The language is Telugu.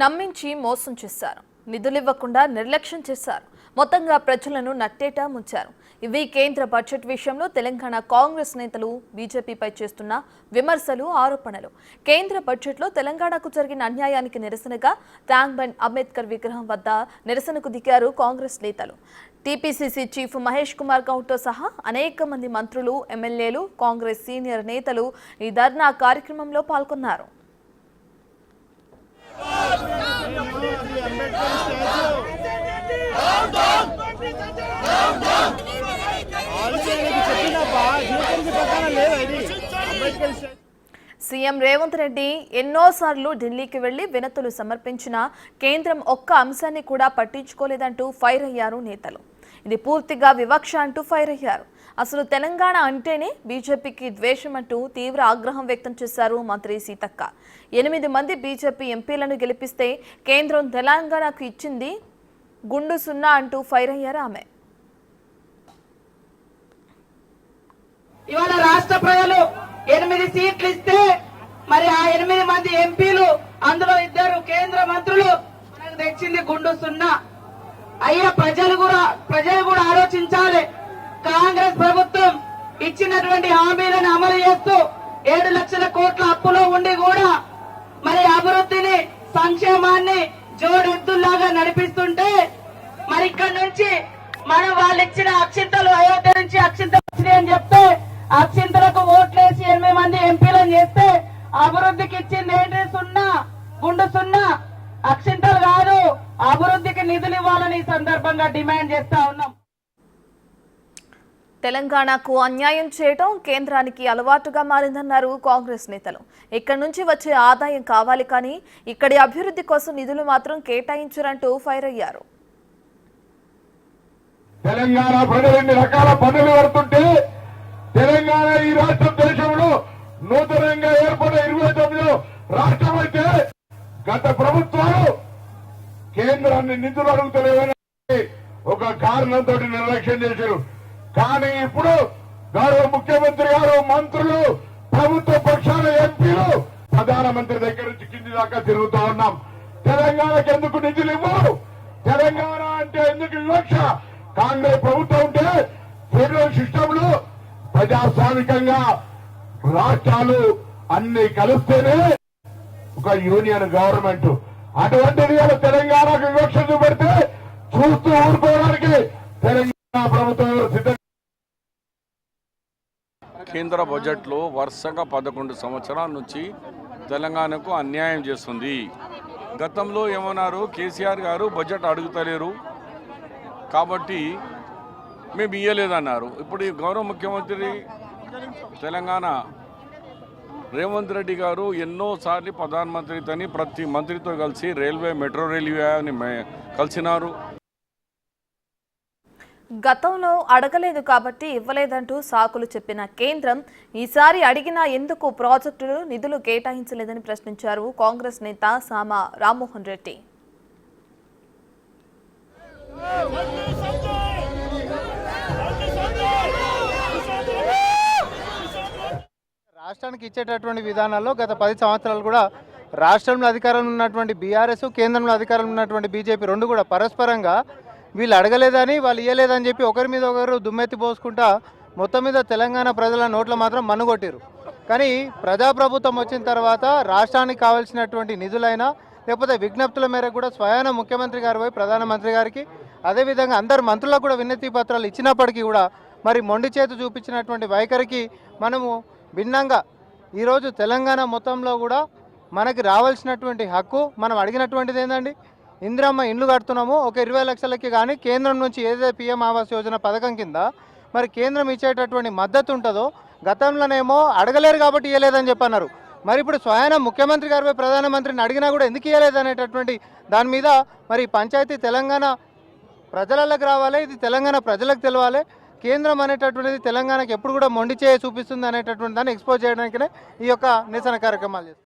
నమ్మించి మోసం చేశారు. నిధులివ్వకుండా నిర్లక్ష్యం చేశారు. మొత్తంగా ప్రజలను నట్టేటా ముంచారు. ఇవి కేంద్ర బడ్జెట్ విషయంలో తెలంగాణ కాంగ్రెస్ నేతలు బీజేపీపై చేస్తున్న విమర్శలు, ఆరోపణలు. కేంద్ర బడ్జెట్లో తెలంగాణకు జరిగిన అన్యాయానికి నిరసనగా ట్యాంక్ బండ్ అంబేద్కర్ విగ్రహం వద్ద నిరసనకు దిగారు కాంగ్రెస్ నేతలు. టీపీసీసీ చీఫ్ మహేష్ కుమార్ గౌడ్తో సహా అనేక మంది మంత్రులు, ఎమ్మెల్యేలు, కాంగ్రెస్ సీనియర్ నేతలు ఈ ధర్నా కార్యక్రమంలో పాల్గొన్నారు. సీఎం రేవంత్ రెడ్డి ఎన్నోసార్లు ఢిల్లీకి వెళ్లి వినతులు సమర్పించినా కేంద్రం ఒక్క అంశాన్ని కూడా పట్టించుకోలేదంటూ ఫైర్ అయ్యారు నేతలు. ఇది పూర్తిగా వివక్ష అంటూ ఫైర్ అయ్యారు. అసలు తెలంగాణ అంటేనే బీజేపీకి ద్వేషం అంటూ తీవ్ర ఆగ్రహం వ్యక్తం చేశారు మంత్రి సీతక్క. 8 మంది బీజేపీ ఎంపీలను గెలిపిస్తే కేంద్రం తెలంగాణకు ఇచ్చింది గుండు సున్నా అంటూ ఫైర్ అయ్యారు ఆమె. ఇవాళ రాష్ట్ర ప్రజలు 8 సీట్లు ఇస్తే మరి ఆ 8 మంది ఎంపీలు, అందులో 2 కేంద్ర మంత్రులు మనకు తెచ్చింది గుండు సున్నా. అయ్యా ప్రజలు కూడా ఆలోచించాలి. కాంగ్రెస్ ప్రభుత్వం ఇచ్చినటువంటి హామీలను అమలు చేస్తూ 7 లక్షల కోట్ల అప్పులో ఉండి కూడా మరి అభివృద్ధిని, సంక్షేమాన్ని జోడెద్దుల్లాగా నడిపిస్తుంటే మరి ఇక్కడ నుంచి మనం వాళ్ళు ఇచ్చిన అక్షింతలు, అయోధ్య నుంచి అక్షింతలు వచ్చినాయి అని చెప్తే అక్షింతలకు ఓట్లేసి 8 మంది ఎంపీలను చేస్తే అభివృద్ధికి ఇచ్చింది ఏంటి? సున్నా, గుండు సున్నా. అక్షింతలు కాదు, అభివృద్ధికి నిధులు ఇవ్వాలని ఈ సందర్భంగా డిమాండ్ చేస్తా ఉన్నాం. తెలంగాణకు అన్యాయం చేయడం కేంద్రానికి అలవాటుగా మారిందన్నారు కాంగ్రెస్ నేతలు. ఇక్కడి నుంచి వచ్చే ఆదాయం కావాలి కానీ ఇక్కడి అభివృద్ధి కోసం నిధులు మాత్రం కేటాయించరంటూ ఫైర్ అయ్యారు. తెలంగాణ ప్రజలు ఎన్ని రకాల పనులు పడుతుంటే తెలంగాణ ఈ రాష్ట్రం దేశంలో నూతనంగా ఏర్పడిన 29 రాష్ట్రం అయితే గత ప్రభుత్వాలు కేంద్రాన్ని నిధులు అడుగుతలేవని ఒక కారణంతో నిర్లక్ష్యం చేశారు. కానీ ఇప్పుడు గౌరవ ముఖ్యమంత్రి గారు, మంత్రులు, ప్రభుత్వ పక్షాల ఎంపీలు ప్రధానమంత్రి దగ్గర నుంచి కింది దాకా తిరుగుతా ఉన్నాం. తెలంగాణకు ఎందుకు నిధులు ఇవ్వరు? తెలంగాణ అంటే ఎందుకు వివక్ష? కాంగ్రెస్ ప్రభుత్వం ఉంటే ఫెడరల్ సిస్టమ్ లో ప్రజాస్వామికంగా రాష్ట్రాలు అన్ని కలిస్తేనే ఒక యూనియన్ గవర్నమెంట్. అటువంటిది తెలంగాణకు వివక్ష చూపెడితే చూస్తూ ఊరుకోవడానికి తెలంగాణ ప్రభుత్వం సిద్ధంగా. కేంద్ర బడ్జెట్లో వరుసగా 11 సంవత్సరాల నుంచి తెలంగాణకు అన్యాయం చేస్తుంది. గతంలో ఏమన్నారు, కేసీఆర్ గారు బడ్జెట్ అడుగుతలేరు కాబట్టి మేము ఇయ్యలేదన్నారు. ఇప్పుడు ఈ గౌరవ ముఖ్యమంత్రి తెలంగాణ రేవంత్ రెడ్డి గారు ఎన్నోసార్లు ప్రధానమంత్రితోని ప్రతి మంత్రితో కలిసి రైల్వే, మెట్రో రైల్వే అని కలిసినారు. గతంలో అడగలేదు కాబట్టి ఇవ్వలేదంటూ సాకులు చెప్పిన కేంద్రం ఈసారి అడిగినా ఎందుకు ప్రాజెక్టులు నిధులు కేటాయించలేదని ప్రశ్నించారు కాంగ్రెస్ నేత సామ రామ్మోహన్ రెడ్డి. రాష్ట్రానికి ఇచ్చేటటువంటి విధానాల్లో గత 10 సంవత్సరాలు కూడా రాష్ట్రంలో అధికారంలో ఉన్నటువంటి బీఆర్ఎస్, కేంద్రంలో అధికారంలో ఉన్నటువంటి బీజేపీ రెండు కూడా పరస్పరంగా వీళ్ళు అడగలేదని, వాళ్ళు ఇయ్యలేదని చెప్పి ఒకరి మీద ఒకరు దుమ్మెత్తి పోసుకుంటా మొత్తం మీద తెలంగాణ ప్రజల నోట్ల మాత్రం మన్నుగొట్టారు. కానీ ప్రజాప్రభుత్వం వచ్చిన తర్వాత రాష్ట్రానికి కావాల్సినటువంటి నిధులైనా లేకపోతే విజ్ఞప్తుల మేరకు కూడా స్వయాన ముఖ్యమంత్రి గారు పోయి ప్రధానమంత్రి గారికి, అదేవిధంగా అందరు మంత్రులకు కూడా వినతి పత్రాలు ఇచ్చినప్పటికీ కూడా మరి మొండి చేతి చూపించినటువంటి వైఖరికి మనము భిన్నంగా ఈరోజు తెలంగాణ మొత్తంలో కూడా మనకి రావాల్సినటువంటి హక్కు మనం అడిగినటువంటిది ఏంటండి? ఇందిరమ్మ ఇండ్లు కడుతున్నాము, ఒక 20 లక్షలకి కానీ కేంద్రం నుంచి ఏదైతే పీఎం ఆవాస్ యోజన పథకం కింద మరి కేంద్రం ఇచ్చేటటువంటి మద్దతు ఉంటుందో గతంలోనేమో అడగలేరు కాబట్టి ఇవ్వలేదని చెప్పన్నారు. మరి ఇప్పుడు స్వయాన ముఖ్యమంత్రి గారిపై ప్రధానమంత్రిని అడిగినా కూడా ఎందుకు ఇవ్వలేదు అనేటటువంటి దాని మీద మరి పంచాయతీ తెలంగాణ ప్రజలకు రావాలి, ఇది తెలంగాణ ప్రజలకు తెలవాలి. కేంద్రం అనేటటువంటిది తెలంగాణకు ఎప్పుడు కూడా మొండి చేయి చూపిస్తుంది అనేటటువంటి దాన్ని ఎక్స్పోజ్ చేయడానికనే ఈ యొక్క నిరసన కార్యక్రమాలు చేస్తారు.